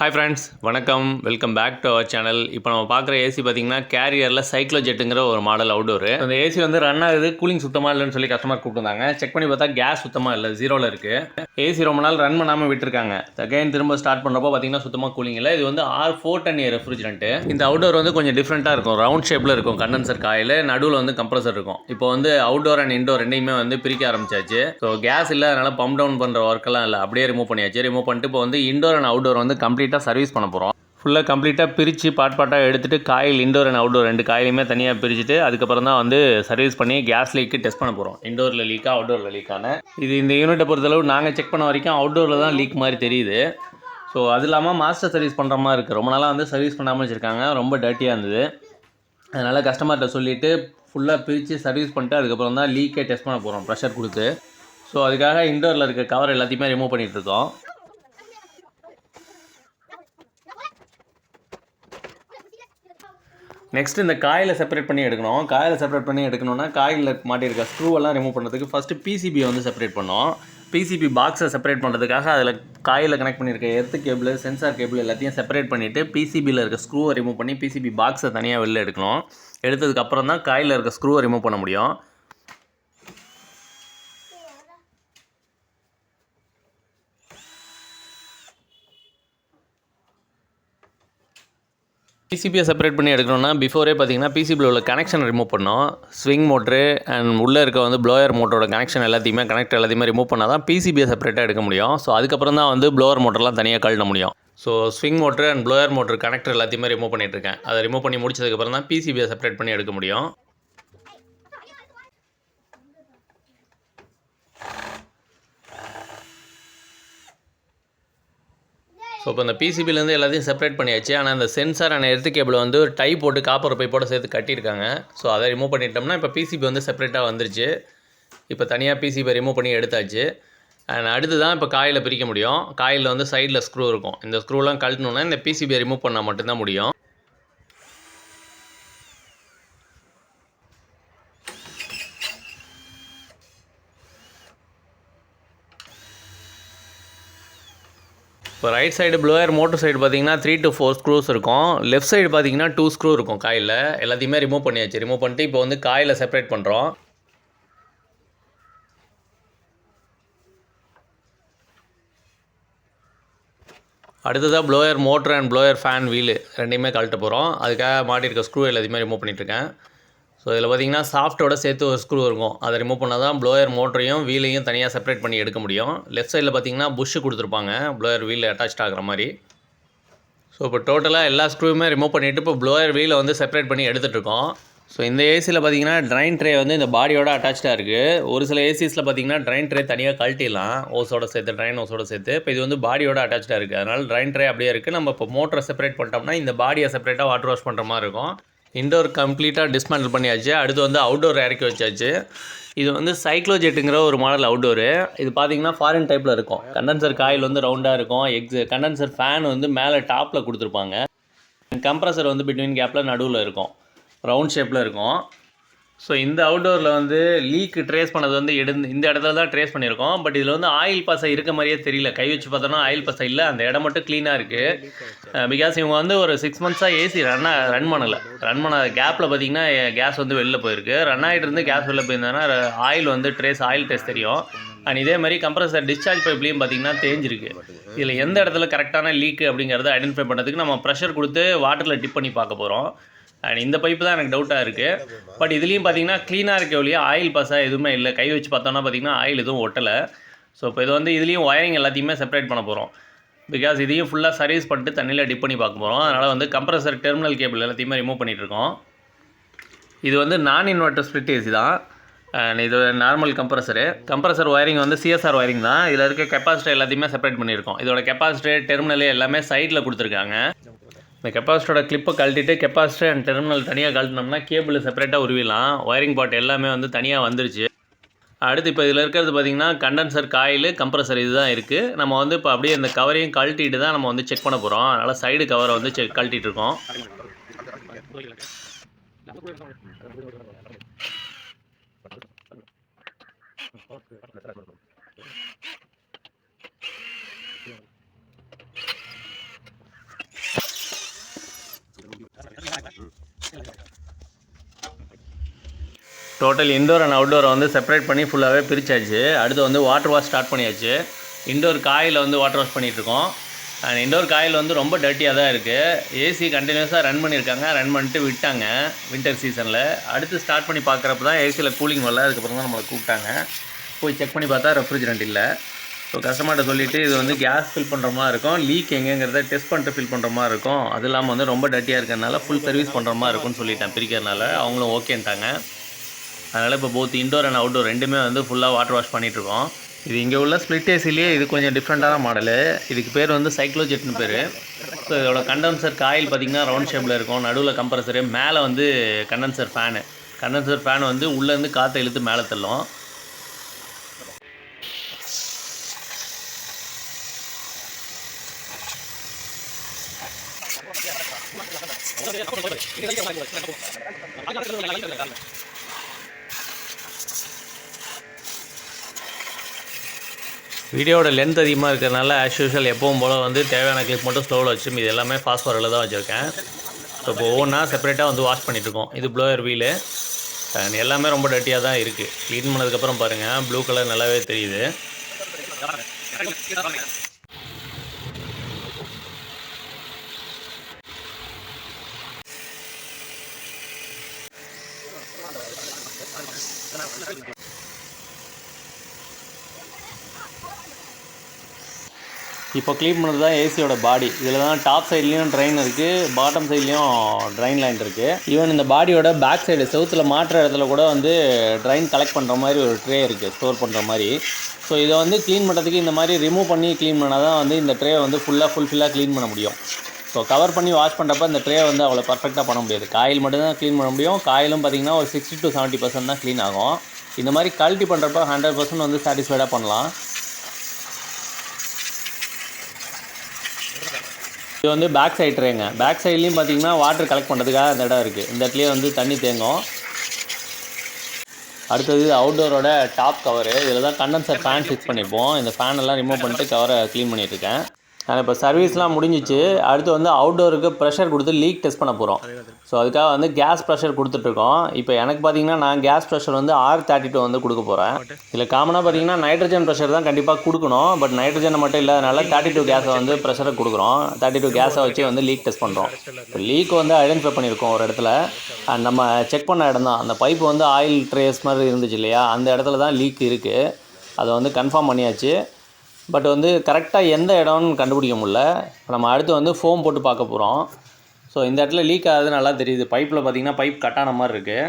Hi friends, வணக்கம். Welcome back to our channel. இப்போ நம்ம பார்க்குற ஏசி பார்த்தீங்கன்னா கேரியரில் சைக்ளோஜெட்டுங்கிற ஒரு மாடல் அவுடோரு. அந்த ஏசி வந்து ரன் ஆகுது, கூலிங் சுத்தமாக இல்லைன்னு சொல்லி கஸ்டமர் கூப்பிட்டுருந்தாங்க. செக் பண்ணி பார்த்தா கேஸ் சுத்தமாக இல்லை, ஜீரோவில் இருக்குது. ஏசி ரொம்ப நாள் ரன் பண்ணாமல் விட்டுருக்காங்க. அகைன் திரும்ப ஸ்டார்ட் பண்ணுறப்போ பார்த்தீங்கன்னா சுத்தமாக கூலிங் இல்லை. இது வந்து R410A ரெஃப்ரிஜரண்ட்டு. இந்த அவுடோர் வந்து கொஞ்சம் டிஃப்ரெண்ட்டாக இருக்கும். ரவுண்ட் ஷேப்பில் இருக்கும் கண்டென்சர் காயில், நடுவில் வந்து கம்ப்ரஸர் இருக்கும். இப்போ வந்து அவுடோர் அண்ட் இன்டோர் ரெண்டையுமே வந்து பிரிக்க ஆரம்பிச்சாச்சு. ஸோ கேஸ் இல்லை, அதனால் பம்ப் டவுன் பண்ணுற ஒர்க்கெல்லாம் இல்லை, அப்படியே ரிமூவ் பண்ணியாச்சு. ரிமூவ் பண்ணிட்டு இப்போ வந்து இன்டோர் அண்ட் அவுடோர் வந்து கம்ப்ளீட்டாக சர்வீஸ் பண்ண போகிறோம். ஃபுல்லாக கம்ப்ளீட்டாக பிரித்து பாட்டாக எடுத்துகிட்டு காயில் இன்டோர் அண்ட் அவுடோர் ரெண்டு காயிலையுமே தனியாக பிரிச்சுட்டு அதுக்கப்புறம் தான் வந்து சர்வீஸ் பண்ணி கேஸ் லீக்கு டெஸ்ட் பண்ண போகிறோம். இன்டோரில் லீக்காக அவுடோரில் லீக்கான இது இந்த யூனிட்டை பொறுத்தளவு நாங்கள் செக் பண்ண வரைக்கும் அவுடோரில் தான் லீக் மாதிரி தெரியுது. ஸோ அது இல்லாமல் மாஸ்டர் சர்வீஸ் பண்ணுற மாதிரி இருக்குது. ரொம்ப நாளாக வந்து சர்வீஸ் பண்ணாமல் வச்சுருக்காங்க, ரொம்ப டர்ட்டியாக இருந்தது. அதனால் கஸ்டமர்கிட்ட சொல்லிவிட்டு ஃபுல்லாக பிரித்து சர்வீஸ் பண்ணிட்டு அதுக்கப்புறம் தான் லீக்கே டெஸ்ட் பண்ண போகிறோம் ப்ரெஷர் கொடுத்து. ஸோ அதுக்காக இன்டோரில் இருக்க கவர் எல்லாத்தையுமே ரிமூவ் பண்ணிகிட்ருக்கோம். நெக்ஸ்ட் இந்த காயில் செப்பரேட் பண்ணி எடுக்கணும். காயில் செப்பரேட் பண்ணி எடுக்கணும்னா காயில் மாட்டியிருக்க ஸ்க்ரூவெல்லாம் ரிமூவ் பண்ணுறதுக்கு ஃபஸ்ட்டு பிசிபியை வந்து செப்பரேட் பண்ணோம். பிசிபி பாக்ஸை செப்பரேட் பண்ணுறதுக்காக அதில் காயில் கனெக்ட் பண்ணியிருக்க எர்த்து கேபிள், சென்சார் கேபிள் எல்லாத்தையும் செப்பரேட் பண்ணிவிட்டு பிசிபியில் இருக்க ஸ்க்ரூவை ரிமூவ் பண்ணி பிசிபி பாக்ஸை தனியாக வெளில எடுக்கணும். எடுத்ததுக்கப்புறம் தான் காயில் இருக்க ஸ்க்ரூவை ரிமூவ் பண்ண முடியும். பிசிபியை செப்பரேட் பண்ணி எடுக்கணும்னா பிஃபோரே பார்த்தீங்கன்னா பிசிபியில் உள்ள கனெக்ஷன் ரிமூவ் பண்ணோம். ஸ்விங் மோட்ரு அண்ட் உள்ளே இருக்க வந்து ப்ளோயர் மோட்டரோட கனெக்ஷன் எல்லாத்தையுமே கனெக்டர் எல்லாத்தையுமே ரிமூவ் பண்ணால் தான் பிசிபியை செப்பரேட்டாக எடுக்க முடியும். ஸோ அதுக்கப்புறம் தான் வந்து ப்ளோயர் மோட்டர்லாம் தனியாக கழட்ட முடியும். So swing motor and blower motor connector எல்லாத்தையுமே ரிமூவ் பண்ணிட்டுருக்கேன். அதை ரிமூவ் பண்ணி முடிச்சதுக்கப்புறம் தான் பிசிபியை செப்பரேட் பண்ணி எடுக்க முடியும். ஸோ இப்போ இந்த பிசிபிலேருந்து எல்லாத்தையும் செப்பரேட் பண்ணியாச்சு. ஆனால் அந்த சென்சார் அண்ட் எர்த்து கேபிள் வந்து ஒரு டை போட்டு காப்பர் பைப்போடு சேர்த்து கட்டியிருக்காங்க. ஸோ அதை ரிமூவ் பண்ணிட்டோம்னா இப்போ பிசிபி வந்து செப்பரேட்டாக வந்துருச்சு. இப்போ தனியாக பிசிபி ரிமூவ் பண்ணி எடுத்தாச்சு. அண்ட் அடுத்து தான் இப்போ காயில் பிரிக்க முடியும். காயில் வந்து சைடில் ஸ்க்ரூ இருக்கும். இந்த ஸ்க்ரூலாம் கழட்டணுன்னா இந்த பிசிபியை ரிமூவ் பண்ணால் மட்டும்தான் முடியும். இப்போ right side blower motor side பார்த்தீங்கன்னா 3 to 4 ஸ்க்ரூஸ் இருக்கும். லெஃப்ட் சைடு பார்த்தீங்கன்னா 2 ஸ்க்ரூ இருக்கும் காயில். எல்லாத்தையுமே ரிமூவ் பண்ணியாச்சு. ரிமூவ் பண்ணிட்டு இப்போ வந்து காயில் செப்பரேட் பண்ணுறோம். அடுத்ததாக blower motor and blower fan wheel ரெண்டையுமே கழட்ட போகிறோம். அதுக்காக மாட்டியிருக்க ஸ்க்ரூ எல்லாத்தையுமே ரிமூவ் பண்ணிட்டுருக்கேன். ஸோ இதில் பார்த்தீங்கன்னா சாஃப்ட்டோட சேர்த்து ஒரு ஸ்க்ரூ இருக்கும். அதை ரிமூவ் பண்ணால் தான் ப்ளோயர் மோட்டரையும் வீலையும் தனியாக செப்பரேட் பண்ணி எடுக்க முடியும். லெஃப்ட் சைடில் பார்த்தீங்கன்னா புஷ்ஷு கொடுத்துருப்பாங்க ப்ளோயர் வீல் அட்டாச் ஆகிற மாதிரி. ஸோ இப்போ டோட்டலாக எல்லா ஸ்க்ரூவுமே ரிமூவ் பண்ணிவிட்டு இப்போ ப்ளோயர் வீலை வந்து செப்பரேட் பண்ணி எடுத்துகிட்ருக்கோம். ஸோ இந்த ஏசியில் பார்த்தீங்கன்னா ட்ரைன் ட்ரே வந்து இந்த பாடியோட அட்டாச்சாக இருக்குது. ஒரு சில ஏசிஸில் பார்த்தீங்கன்னா ட்ரைன் ட்ரே தனியாக கழட்டிடலாம், ஓஸோட சேர்த்து, ட்ரைன் ஓஸோட சேர்த்து. இப்போ இது வந்து பாடியோட அட்டாச்சாக இருக்குது. அதனால் ட்ரைன் ட்ரே அப்படியே இருக்குது. நம்ம இப்போ மோட்டரை செப்பரேட் பண்ணிட்டோம்னா இந்த பாடியை செப்பரேட்டாக வாட்டர் வாஷ் பண்ணுற மாதிரி இருக்கும். இன்டோர் கம்ப்ளீட்டாக டிஸ்மேண்டில் பண்ணியாச்சு. அடுத்து வந்து அவுட்டோர் இறக்கி வச்சாச்சு. இது வந்து சைக்ளோஜெட்டுங்கிற ஒரு மாடல் அவுட்டோரு. இது பார்த்தீங்கன்னா ஃபாரின் டைப்பில் இருக்கும். கண்டென்சர் காயில் வந்து ரவுண்டாக இருக்கும். கண்டென்சர் ஃபேன் வந்து மேலே டாப்பில் கொடுத்துருப்பாங்க. கம்ப்ரஸர் வந்து பிட்வீன் கேப்பில் நடுவில் இருக்கும், ரவுண்ட் ஷேப்பில் இருக்கும். ஸோ இந்த அவுட்டோரில் வந்து லீக் ட்ரேஸ் பண்ணது வந்து இந்த இடத்துல தான் ட்ரேஸ் பண்ணியிருக்கோம். பட் இதில் வந்து ஆயில் பசை இருக்க மாதிரியே தெரியல. கை வச்சு பார்த்தோன்னா ஆயில் பசை இல்லை, அந்த இடம் மட்டும் க்ளீனாக இருக்குது. பிகாஸ் இவங்க வந்து ஒரு 6 மந்த்ஸாக ஏசி ரன் பண்ண கேப்பில் பார்த்தீங்கன்னா கேஸ் வந்து வெளில போயிருக்கு. ரன் ஆகிட்டு இருந்து கேஸ் வெளில போயிருந்தேன்னா ஆயில் வந்து ஆயில் டெஸ்ட் தெரியும். அண்ட் இதே மாதிரி கம்ப்ரஸர் டிஸ்சார்ஜ் பைப்லேயும் பார்த்தீங்கன்னா தேஞ்சிருக்கு. இதில் எந்த இடத்துல கரெக்டான லீக் அப்படிங்கிறத ஐடென்டிஃபை பண்ணுறதுக்கு நம்ம ப்ரெஷர் கொடுத்து வாட்டரில் டிப் பண்ணி பார்க்க போகிறோம். அண்ட் இந்த பைப்பு தான் எனக்கு டவுட்டாக இருக்குது. பட் இதுலேயும் பார்த்தீங்கன்னா க்ளீனாக இருக்க வழியா ஆயில் பசா எதுவுமே இல்லை. கை வச்சு பார்த்தோன்னா பார்த்தீங்கன்னா ஆயில் எதுவும் ஒட்டலை. ஸோ இப்போ இது வந்து இதுலேயும் ஒயரிங் எல்லாத்தையுமே செப்பரேட் பண்ண போகிறோம். பிகாஸ் இதையும் ஃபுல்லாக சர்வீஸ் பண்ணிட்டு தண்ணியில் டிப் பண்ணி பார்க்க போகிறோம். அதனால் வந்து கம்ப்ரஸர் டெர்மினல் கேபிள் எல்லாத்தையுமே ரிமூவ் பண்ணிகிட்ருக்கோம். இது வந்து நான் இன்வெர்ட்டர் ஸ்ப்ளிட் ஏசி தான். இது நார்மல் கம்ப்ரஸர் ஒயரிங் வந்து சிஎஸ்ஆர் ஒயரிங் தான். இதில் இருக்க கெப்பாசிட்டர் எல்லாத்தையுமே செப்பரேட் பண்ணியிருக்கோம். இதோட கெப்பாசிட்டர் டெர்மினல் எல்லாமே சைடில் கொடுத்துருக்காங்க. இந்த கெப்பாசிட்டரோட கிளிப்பை கழட்டிட்டு கெப்பாசிட்டர் அண்ட் டெர்மினல் தனியாக கழட்டினோம்னா கேபிள் செப்பரேட்டாக உருவிடலாம். ஒயரிங் பார்ட் எல்லாமே வந்து தனியாக வந்துருச்சு. அடுத்து இப்போ இதில் இருக்கிறது பார்த்திங்கன்னா கண்டென்சர் காயில், கம்ப்ரஸர் இது தான் இருக்குது. நம்ம வந்து இப்போ அப்படியே இந்த கவரையும் கழட்டிட்டு தான் நம்ம வந்து செக் பண்ண போகிறோம். அதனால் சைடு கவரை வந்து கழட்டிட்டு இருக்கோம். டோட்டல் இன்டோர் அண்ட் அவுட்டோரை வந்து செப்பரேட் பண்ணி ஃபுல்லாகவே பிரித்தாச்சு. அடுத்து வந்து வாட்டர் வாஷ் ஸ்டார்ட் பண்ணியாச்சு. இன்டோர் காயில் வந்து வாட்டர் வாஷ் பண்ணிகிட்ருக்கோம். அண்ட் இன்டோர் காயில் வந்து ரொம்ப டர்ட்டியாக தான் இருக்குது. ஏசி கண்டினியூஸாக ரன் பண்ணியிருக்காங்க. ரன் பண்ணிட்டு விட்டாங்க வின்டர் சீசனில். அடுத்து ஸ்டார்ட் பண்ணி பார்க்குறப்ப தான் ஏசியில் கூலிங் வரல. அதுக்கப்புறம் தான் நம்மளை கூப்பிட்டாங்க. போய் செக் பண்ணி பார்த்தா ரெஃப்ரிஜரண்ட் இல்லை. ஸோ கஸ்டமர்கிட்ட சொல்லிவிட்டு இது வந்து கேஸ் ஃபில் பண்ணுற மாதிரி இருக்கும், லீக் எங்கேங்கிறத டெஸ்ட் பண்ணிட்டு ஃபில் பண்ணுற மாதிரி இருக்கும், அது இல்லாமல் வந்து ரொம்ப டர்ட்டியாக இருக்கிறதுனால ஃபுல் சர்வீஸ் பண்ணுற மாதிரி இருக்கும்னு சொல்லிட்டேன் பிரிக்கிறதுனால. அவங்களும் ஓகேன்ட்டாங்க. அதனால் இப்போ போத் இன்டோர் அண்ட் அவுட்டோர் ரெண்டுமே வந்து ஃபுல்லாக வாட்டர் வாஷ் பண்ணிகிட்ருக்கோம். இது இங்கே உள்ள ஸ்ப்ளிட் ஏசிலேயே இது கொஞ்சம் டிஃப்ரெண்ட்டான மாடலு. இதுக்கு பேர் வந்து சைக்ளோஜெட்னு பேர். ஸோ இதோட கண்டென்சர் காயில் பார்த்திங்கன்னா ரவுண்ட் ஷேப்பில் இருக்கும். நடுவில் கம்ப்ரஸரு, மேலே வந்து கண்டென்சர் ஃபேன் வந்து உள்ளேருந்து காற்றை இழுத்து மேலே தள்ளும். வீடியோட லென்த் அதிகமாக இருக்கிறதுனால ஆஸ் யூஷுவல் எப்பவும் போல் வந்து தேவையான கிளிப் மட்டும் ஸ்லோவில் வச்சு இது எல்லாமே ஃபாஸ்ட் ஃபார்வர்டில் தான் வச்சுருக்கேன். ஸோ இப்போ ஒவ்வொன்றா செப்பரேட்டாக வந்து வாஷ் பண்ணிகிட்ருக்கோம். இது ப்ளோயர் வீலு. எல்லாமே ரொம்ப டர்ட்டியாக தான் இருக்குது. க்ளீன் பண்ணதுக்கப்புறம் பாருங்கள் ப்ளூ கலர் நல்லாவே தெரியுது. இப்போ க்ளீன் பண்ணது தான் ஏசியோட பாடி. இதில் தான் டாப் சைட்லேயும் ட்ரைன் இருக்குது, பாட்டம் சைட்லேயும் ட்ரைன் லைன் இருக்குது. ஈவன் இந்த பாடியோட பேக் சைடு செவுத்தில் மாற்ற இடத்துல கூட வந்து ட்ரைன் கலெக்ட் பண்ணுற மாதிரி ஒரு ட்ரே இருக்குது, ஸ்டோர் பண்ணுற மாதிரி. ஸோ இதை வந்து க்ளீன் பண்ணுறதுக்கு இந்த மாதிரி ரிமூவ் பண்ணி க்ளீன் பண்ணால் தான் வந்து இந்த ட்ரே வந்து ஃபுல்ஃபில்லாக க்ளீன் பண்ண முடியும். ஸோ கவர் பண்ணி வாஷ் பண்ணுறப்ப இந்த ட்ரே வந்து அவ்வளோ பர்ஃபெக்டாக பண்ண முடியாது. காயில் மட்டும்தான் க்ளீன் பண்ண முடியும். காயிலும் பார்த்திங்கன்னா ஒரு 60 to 70% தான் க்ளீன் ஆகும். இந்த மாதிரி கழட்டி பண்ணுறப்ப 100% வந்து சாட்டிஸ்ஃபைடாக பண்ணலாம். இது வந்து பேக் சைட் ட்ரேங்க. பேக் சைட்லேயும் பார்த்திங்கன்னா வாட்டர் கலெக்ட் பண்ணுறதுக்காக அந்த இடம் இருக்குது. இந்த இடத்துலேயே வந்து தண்ணி தேங்கும். அடுத்தது அவுட்டோரோட டாப் கவரு. இதில் தான் கண்டென்சர் ஃபேன் ஃபிக்ஸ் பண்ணியிருப்போம். இந்த ஃபேன் எல்லாம் ரிமூவ் பண்ணிட்டு கவரை க்ளீன் பண்ணிகிட்ருக்கேன். நான் இப்போ சர்வீஸ்லாம் முடிஞ்சிச்சு. அடுத்து வந்து அவுட்டோருக்கு ப்ரெஷர் கொடுத்து லீக் டெஸ்ட் பண்ண போகிறோம். ஸோ அதுக்காக வந்து கேஸ் ப்ரெஷர் கொடுத்துட்ருக்கோம். இப்போ எனக்கு பார்த்திங்கன்னா நான் கேஸ் ப்ரெஷர் வந்து R32 வந்து கொடுக்க போகிறேன். இதில் காமனாக பார்த்திங்கன்னா நைட்ரஜன் ப்ரெஷர் தான் கண்டிப்பாக கொடுக்கணும். பட் நைட்ரஜனை மட்டும் இல்லாதனால 32 கேஸை வந்து ப்ரெஷரை கொடுக்குறோம். 32 கேஸை வச்சு வந்து லீக் டெஸ்ட் பண்ணுறோம். இப்போ லீக் வந்து ஐடென்டிஃபை பண்ணியிருக்கோம் ஒரு இடத்துல. நம்ம செக் பண்ண இடம் தான். அந்த பைப்பு வந்து ஆயில் ட்ரேஸ் மாதிரி இருந்துச்சு இல்லையா, அந்த இடத்துல தான் லீக் இருக்குது. அதை வந்து கன்ஃபார்ம் பண்ணியாச்சு. பட் வந்து கரெக்டாக எந்த இடம்னு கண்டுபிடிக்க முடியல. நம்ம அடுத்து வந்து ஃபோம் போட்டு பார்க்க போகிறோம். ஸோ இந்த இடத்துல லீக் ஆகுது நல்லா தெரியுது. பைப்பில் பார்த்திங்கன்னா பைப் கட்டான மாதிரி இருக்குது.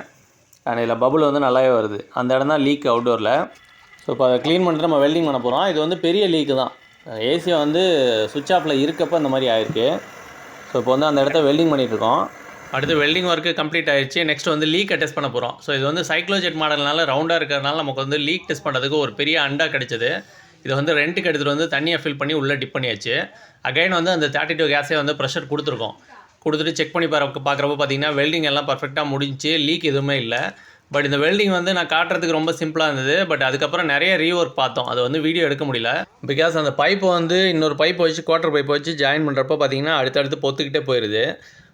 அண்ட் இதில் பபுள் வந்து நல்லாவே வருது. அந்த இடம் தான் லீக் அவுட்டோரில். ஸோ இப்போ அதை க்ளீன் பண்ணிட்டு நம்ம வெல்டிங் பண்ண போகிறோம். இது வந்து பெரிய லீக்கு தான். ஏசியை வந்து சுவிட்ச் ஆஃபில் இருக்கப்போ இந்த மாதிரி ஆயிருக்கு. ஸோ இப்போ வந்து அந்த இடத்த வெல்டிங் பண்ணிகிட்ருக்கோம். அடுத்து வெல்டிங் ஒர்க்கு கம்ப்ளீட் ஆகிடுச்சு. நெக்ஸ்ட் வந்து லீக்கை டெஸ்ட் பண்ண போகிறோம். ஸோ இது வந்து சைக்ளோஜெட் மாடல்னால ரவுண்டாக இருக்கிறதுனால நமக்கு வந்து லீக் டெஸ்ட் பண்ணுறதுக்கு ஒரு பெரிய அண்டா கிடச்சிது. இதை வந்து ரெண்ட்டுக்கு எடுத்துகிட்டு வந்து தண்ணியை ஃபில் பண்ணி உள்ளே டிப் பண்ணியாச்சு. அகைன் வந்து அந்த 32 கேஸே வந்து ப்ரெஷர் கொடுத்துட்டு செக் பண்ணி பார்க்குறப்போ பார்த்திங்கன்னா வெல்டிங் எல்லாம் பர்ஃபெக்டாக முடிஞ்சு, லீக் எதுவுமே இல்லை. பட் இந்த வெல்டிங் வந்து நான் காட்டுறதுக்கு ரொம்ப சிம்பிளாக இருந்தது. பட் அதுக்கப்புறம் நிறைய ரீஒர்க் பார்த்தோம். அது வந்து வீடியோ எடுக்க முடியல. பிகாஸ் அந்த பைப்பை வந்து இன்னொரு பைப்பை வச்சு குவார்ட்டர் பைப்பை வச்சு ஜாயின் பண்ணுறப்போ பார்த்திங்கன்னா அடுத்தடுத்து பொத்துக்கிட்டே போயிடுது.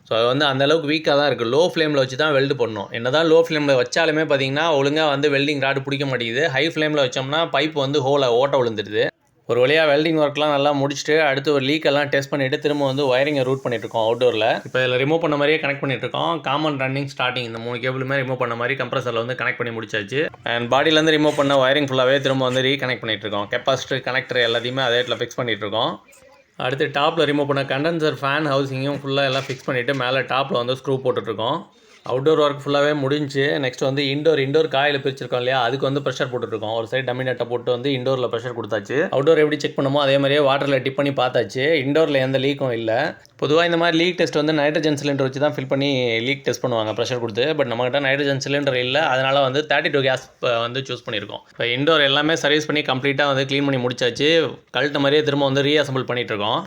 ஸோ அது வந்து அந்தளவுக்கு வீக்காக தான் இருக்குது. லோ ஃப்ளேமில் வச்சு தான் வெல்டு பண்ணணும். என்ன தான் லோ ஃப்ளேமில் வச்சாலுமே பார்த்திங்கன்னா ஒழுங்காக வந்து வெல்டிங் ராடு பிடிக்க மாட்டேங்குது. ஹை ஃப்ளேமில் வச்சோம்னா பைப் வந்து ஓட்ட விழுந்துடுது. ஒரு வழியாக வெல்டிங் ஒர்க்லாம் நல்லா முடிச்சுட்டு அடுத்து ஒரு லீக்கெல்லாம் டெஸ்ட் பண்ணிவிட்டு திரும்ப வந்து ஒயரிங்கை ரூட் பண்ணிட்டுருக்கோம் அவுட்டோரில். இப்போ இதில் ரிமூவ் பண்ண மாதிரியே கனெக்ட் பண்ணிட்டுருக்கோம். காமன் ரன்னிங் ஸ்டார்டிங் இந்த 3 கேபிளுமே ரிமூவ் பண்ண மாதிரி கம்ப்ரஸரில் வந்து கனெக்ட் பண்ணி முடிச்சாச்சு. அண்ட் பாடியிலேருந்து ரிமூவ் பண்ண ஒயரிங் ஃபுல்லாகவே திரும்ப வந்து ரீகனெக்ட் பண்ணிட்டுருக்கோம். கெப்பாசிட்டர் கனெக்டர் எல்லாத்தையுமே அதே இடத்துல ஃபிக்ஸ் பண்ணிட்டுருக்கோம். அடுத்து டாப்பில் ரிமூவ் பண்ண கண்டென்சர் ஃபேன் ஹவுசிங்கும் ஃபுல்லாக எல்லாம் ஃபிக்ஸ் பண்ணிவிட்டு மேலே டாப்பில் வந்து ஸ்க்ரூ போட்டுட்ருக்கோம். அவுட்டோர் ஒர்க் ஃபுல்லாகவே முடிஞ்சு. நெக்ஸ்ட் வந்து இண்டோர் காயில் பிரிச்சிருக்கோம் இல்லையா, அதுக்கு வந்து ப்ரெஷர் போட்டுருக்கோம். ஒரு சைடு டம்மி நட்டை போட்டு வந்து இண்டோரில் ப்ரெஷர் கொடுத்தாச்சு. அவுட்டோர் எப்படி செக் பண்ணுமோ அதே மாதிரியே வாட்டரில் டிப் பண்ணி பார்த்தாச்சு. இண்டோரில் எந்த லீக்கும் இல்லை. பொதுவாக இந்த மாதிரி லீக் டெஸ்ட் வந்து நைட்ரஜன் சிலிண்டர் வச்சு தான் ஃபில் பண்ணி லீக் டெஸ்ட் பண்ணுவாங்க ப்ரெஷர் கொடுத்து. பட் நம்மகிட்ட நைட்ரஜன் சிலிண்டர் இல்லை. அதனால் வந்து 32 கேஸ் வந்து சூஸ் பண்ணியிருக்கோம். இப்போ இண்டோர் எல்லாமே சர்வீஸ் பண்ணி கம்ப்ளீட்டாக வந்து க்ளீன் பண்ணி முடிச்சாச்சு. கழட்ட மாதிரியே திரும்ப வந்து ரீஅசம்பிள் பண்ணிகிட்ருக்கோம்.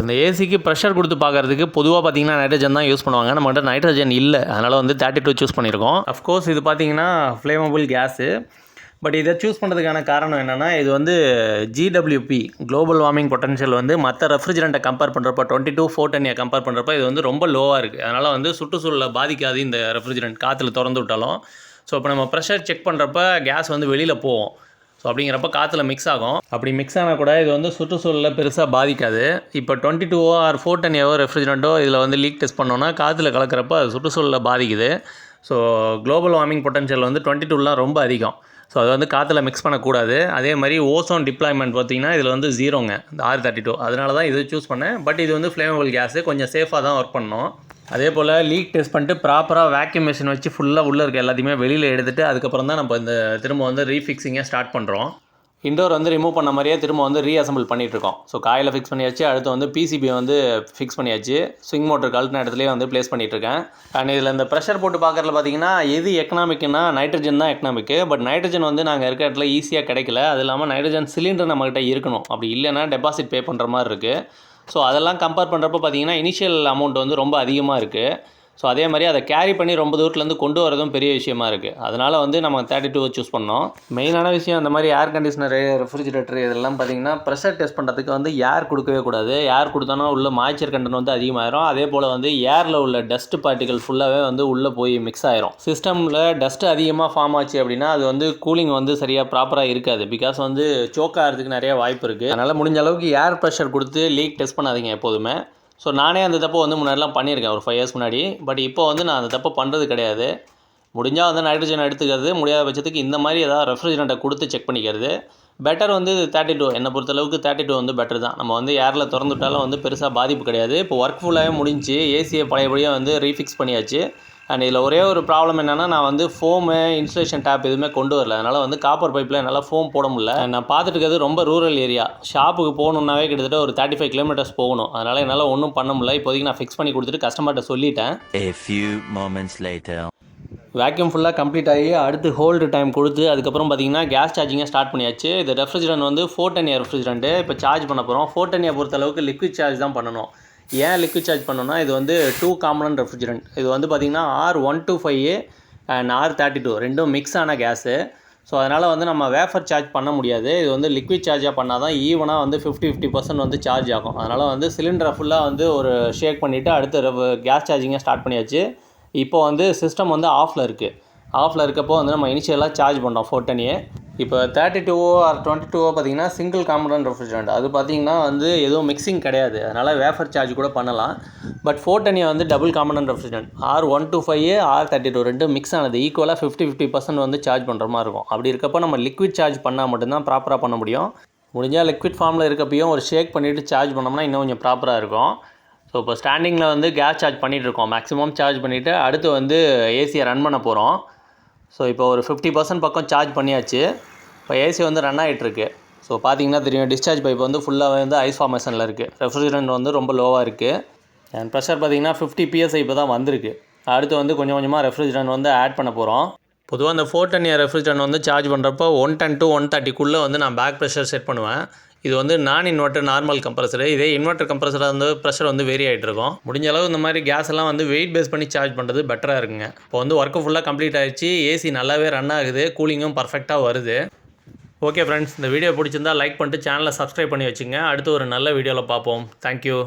இந்த ஏசிக்கு ப்ரெஷர் கொடுத்து பார்க்குறதுக்கு பொதுவாக பார்த்திங்கன்னா நைட்ரஜன் தான் யூஸ் பண்ணுவாங்க. நம்மகிட்ட நைட்ரஜன் இல்லை. அதனால் வந்து 32 சூஸ் பண்ணியிருக்கோம். அஃப்கோர்ஸ் இது பார்த்திங்கன்னா ஃப்ளேமபிள் கேஸு. பட் இதை சூஸ் பண்ணுறதுக்கான காரணம் என்னென்னா, இது வந்து GWP குளோபல் வார்மிங் பொட்டன்ஷியல் வந்து மற்ற ரெஃப்ரிஜரண்ட்டை கம்பேர் பண்ணுறப்ப 22-410 கம்பேர் பண்ணுறப்ப இது வந்து ரொம்ப லோவாக இருக்குது. அதனால் வந்து சுற்றுச்சூழலை பாதிக்காது இந்த ரெஃப்ரிஜரண்ட் காற்றுல திறந்து விட்டாலும். ஸோ இப்போ நம்ம ப்ரெஷர் செக் பண்ணுறப்ப கேஸ் வந்து வெளியில் போகும். ஸோ அப்படிங்கிறப்ப காற்றுல மிக்ஸ் ஆகும். அப்படி மிக்ஸ் ஆனால் கூட இது வந்து சுற்றுச்சூழலில் பெருசாக பாதிக்காது. இப்போ 22 ஆர் 410 ரெஃப்ரிஜரண்ட்டோ இதில் வந்து லீக் டெஸ்ட் பண்ணோன்னா காற்றுல கலக்கிறப்ப அது சுற்றுச்சூழலில் பாதிக்குது. ஸோ குளோபல் வார்மிங் பொட்டன்ஷியல் வந்து 22லாம் ரொம்ப அதிகம். ஸோ அது வந்து காற்றுல மிக்ஸ் பண்ணக்கூடாது. அதே மாதிரி ஓசோன் டிப்ளாய்மெண்ட் பார்த்திங்கன்னா இதில் வந்து 0ங்க, இந்த R32. அதனால தான் இது சூஸ் பண்ணேன். பட் இது வந்து ஃப்ளேமபிள் கேஸு, கொஞ்சம் சேஃபாக தான் ஒர்க் பண்ணணும். அதே போல் லீக் டெஸ்ட் பண்ணிட்டு ப்ராப்பராக வேக்யூம் மிஷின் வச்சு ஃபுல்லாக உள்ளே இருக்க எல்லாத்தையுமே வெளியில் எடுத்துகிட்டு அதுக்கப்புறம் தான் நம்ம இந்த திரும்ப வந்து ரீஃபிக்ஸிங்கை ஸ்டார்ட் பண்ணுறோம். இண்டோர் வந்து ரிமூவ் பண்ண மாதிரியே திரும்ப வந்து ரீஅசம்பிள் பண்ணிகிட்ருக்கோம். ஸோ காயில் ஃபிக்ஸ் பண்ணியாச்சு. அடுத்து வந்து பிசிபி வந்து ஃபிக்ஸ் பண்ணியாச்சு. ஸ்விங் மோட்டர் கழட்டின இடத்துலேயே வந்து ப்ளேஸ் பண்ணிகிட்ருக்கேன். அண்ட் இதில் இந்த ப்ரெஷர் போட்டு பார்க்குறதுல பார்த்தீங்கன்னா எது எக்கனாமிக்குன்னா நைட்ரஜன் தான் எக்கனாமிக்கு. பட் நைட்ரஜன் வந்து நாங்கள் இருக்க இடத்துல ஈஸியாக கிடைக்கல. அது இல்லாமல் நைட்ரஜன் சிலிண்டர் நம்மகிட்ட இருக்கணும். அப்படி இல்லைன்னா டெபாசிட் பே பண்ணுற மாதிரி இருக்குது. ஸோ அதெல்லாம் கம்பேர் பண்ணுறப்ப பார்த்தீங்கன்னா இனிஷியல் அமௌண்ட் வந்து ரொம்ப அதிகமாக இருக்குது. ஸோ அதே மாதிரி அதை கேரி பண்ணி ரொம்ப தூரத்துலேருந்து கொண்டு வரதும் பெரிய விஷயமா இருக்குது. அதனால் வந்து நம்ம 32 சூஸ் பண்ணோம். மெயினான விஷயம் அந்த மாதிரி ஏர் கண்டிஷனரு, ரெஃப்ரிஜிரேட்டர் இதெல்லாம் பார்த்திங்கன்னா ப்ரெஷர் டெஸ்ட் பண்ணுறதுக்கு வந்து ஏர் கொடுக்கவே கூடாது. ஏர் கொடுத்தோன்னா உள்ள மாய்ச்சர் கண்டென்ட் வந்து அதிகமாகிடும். அதே போல் வந்து ஏரில் உள்ள டஸ்ட் பார்ட்டிகல் ஃபுல்லாகவே வந்து உள்ளே போய் மிக்ஸ் ஆகிரும். சிஸ்டமில் டஸ்ட்டு அதிகமாக ஃபார்ம் ஆச்சு அப்படின்னா அது வந்து கூலிங் வந்து சரியாக ப்ராப்பராக இருக்காது. பிகாஸ் வந்து சோக் ஆகிறதுக்கு நிறைய வாய்ப்பு இருக்குது. அதனால் முடிஞ்ச அளவுக்கு ஏர் ப்ரெஷர் கொடுத்து லீக் டெஸ்ட் பண்ணாதீங்க எப்போதுமே. ஸோ நானே அந்த தப்பை வந்து முன்னாடிலாம் பண்ணியிருக்கேன் ஒரு 5 இயர்ஸ் முன்னாடி. பட் இப்போ வந்து நான் அந்த தப்பை பண்ணுறது கிடையாது. முடிஞ்சால் வந்து நைட்ரஜன் எடுத்துக்கிறது, முடியாத பட்சத்துக்கு இந்த மாதிரி ஏதாவது ரெஃப்ரிஜரண்ட்டை கொடுத்து செக் பண்ணிக்கிறது பெட்டர். வந்து 32 என்னை பொறுத்தளவுக்கு 32 வந்து பெட்டர் தான். நம்ம வந்து ஏரில் திறந்துவிட்டாலும் வந்து பெருசாக பாதிப்பு கிடையாது. இப்போ ஒர்க் ஃபுல்லாகவே முடிஞ்சு ஏசியை பழையபடியாக வந்து ரீஃபிக்ஸ் பண்ணியாச்சு. அண்ட் இதில் ஒரே ஒரு ப்ராப்ளம் என்னென்னா நான் வந்து ஃபோமு இன்சுலேஷன் டேப் எதுவுமே கொண்டு வரல. அதனால் வந்து காப்பர் பைப்பில் என்னால் ஃபோம் போட முடியல. நான் பார்த்துட்டு இருக்கிறது ரொம்ப ரூரல் ஏரியா. ஷாப்புக்கு போகணுன்னாவே கிட்டத்தட்ட ஒரு 35 கிலோமீட்டர்ஸ் போகணும். அதனால் என்னால் ஒன்றும் பண்ண முடியல. இப்போதைக்கு நான் ஃபிக்ஸ் பண்ணி கொடுத்துட்டு கஸ்டமர்கிட்ட சொல்லிட்டேன். வேக்யூம் ஃபுல்லாக கம்ப்ளீட் ஆகி அடுத்து ஹோல்டு டைம் கொடுத்து அதுக்கப்புறம் பார்த்தீங்கன்னா கேஸ் சார்ஜிங்கை ஸ்டார்ட் பண்ணியாச்சு. இது ரெஃப்ரிஜரண்ட் வந்து 410 ரெஃப்ரிஜரண்ட்டு இப்போ சார்ஜ் பண்ண போகிறோம். 410 பொறுத்தளவுக்கு லிக்விட் சார்ஜ் தான் பண்ணணும். ஏன் லிக்விட் சார்ஜ் பண்ணோன்னா இது வந்து 2 காம்பனன்ட் ரெஃப்ரிஜரண்ட். இது வந்து பார்த்திங்கன்னா R125 அண்ட் R32 ரெண்டும் மிக்ஸ் ஆன கேஸு. ஸோ அதனால் வந்து நம்ம வேஃபர் சார்ஜ் பண்ண முடியாது. இது வந்து லிக்விட் சார்ஜாக பண்ணால் தான் ஈவனாக வந்து 50% வந்து சார்ஜ் ஆகும். அதனால் வந்து சிலிண்டரை ஃபுல்லாக வந்து ஒரு ஷேக் பண்ணிவிட்டு அடுத்து கேஸ் சார்ஜிங்கை ஸ்டார்ட் பண்ணியாச்சு. இப்போ வந்து சிஸ்டம் வந்து ஆஃபில் இருக்குது. ஆஃபில் இருக்கப்போ வந்து நம்ம இனிஷியலாக சார்ஜ் பண்ணோம் 410. இப்போ 32 ஆர் 22 பார்த்திங்கன்னா சிங்கிள் காம்பனன்ட் ரெஃப்ரிஜரண்ட். அது பார்த்திங்கன்னா வந்து எதுவும் மிக்சிங் கிடையாது. அதனால் வேஃபர் சார்ஜ் கூட பண்ணலாம். பட் 410 வந்து double component refrigerant. R125 R32 ரெண்டும் மிக்ஸ் ஆனது ஈக்குவலாக 50% வந்து சார்ஜ் பண்ணுற மாதிரி இருக்கும். அப்படி இருக்கப்போ நம்ம லிக்விட் சார்ஜ் பண்ணால் மட்டும்தான் ப்ராப்பராக பண்ண முடியும். முடிஞ்சால் லிக்விட் ஃபார்மில் இருக்கப்பையும் ஒரு ஷேக் பண்ணிவிட்டு சார்ஜ் பண்ணோம்னா இன்னும் கொஞ்சம் ப்ராப்பராக இருக்கும். ஸோ இப்போ ஸ்டாண்டிங்கில் வந்து கேஸ் சார்ஜ் பண்ணிகிட்ருக்கோம். மேக்ஸிமம் சார்ஜ் பண்ணிவிட்டு அடுத்து வந்து ஏசியை ரன் பண்ண போகிறோம். ஸோ இப்போ ஒரு 50% பக்கம் சார்ஜ் பண்ணியாச்சு. இப்போ ஏசி வந்து ரன் ஆகிட்டுருக்கு. ஸோ பார்த்தீங்கன்னா தெரியும் டிஸ்சார்ஜ் பைப் வந்து ஃபுல்லாக வந்து ஐஸ் ஃபார்மேஷனில் இருக்குது. ரெஃப்ரிஜரண்ட் வந்து ரொம்ப லோவாக இருக்குது. அண்ட் ப்ரெஷர் பார்த்திங்கன்னா 50 PSI இப்போ தான் வந்திருக்கு. அடுத்து வந்து கொஞ்சம் கொஞ்சமாக ரெஃப்ரிஜரண்ட் வந்து ஆட் பண்ண போகிறோம். பொதுவாக இந்த 410 ரெஃப்ரிஜரண்ட் வந்து சார்ஜ் பண்ணுறப்போ 110 to 130 வந்து நான் பேக் ப்ரெஷர் செட் பண்ணுவேன். இது வந்து நான் இன்வெர்ட்டர் நார்மல் கம்ப்ரஸரு. இதே இன்வெர்ட்டர் கம்ப்ரஸராக வந்து ப்ரெஷர் வந்து வேரி ஆகிட்டு இருக்கும். முடிஞ்ச அளவு இந்த மாதிரி கேஸ் எல்லாம் வந்து வெயிட் பேஸ் பண்ணி சார்ஜ் பண்ணுறது பெட்டராக இருக்குங்க. இப்போ வந்து ஒர்க்கு ஃபுல்லாக கம்ப்ளீட் ஆகிடுச்சு. ஏசி நல்லாவே ரன் ஆகுது. கூலிங்கும் பர்ஃபெக்டாக வருது. ஓகே ஃப்ரெண்ட்ஸ், இந்த வீடியோ பிடிச்சிருந்தால் லைக் பண்ணிட்டு சேனலை சப்ஸ்கிரைப் பண்ணி வச்சுங்க. அடுத்து ஒரு நல்ல வீடியோவில் பார்ப்போம். தேங்க்யூ.